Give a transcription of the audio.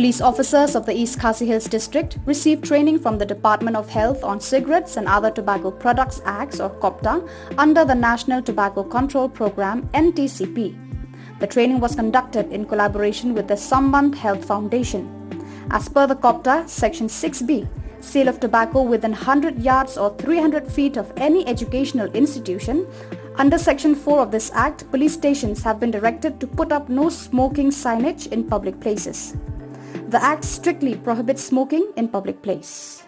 Police officers of the East Khasi Hills district received training from the Department of Health on Cigarettes and Other Tobacco Products Acts or Copta under the National Tobacco Control Program NTCP. The training was conducted in collaboration with the Sambandh Health Foundation. As per the Copta, Section 6B, sale of tobacco within 100 yards or 300 feet of any educational institution. Under Section 4 of this Act, police stations have been directed to put up no smoking signage in public places. The Act strictly prohibits smoking in public place.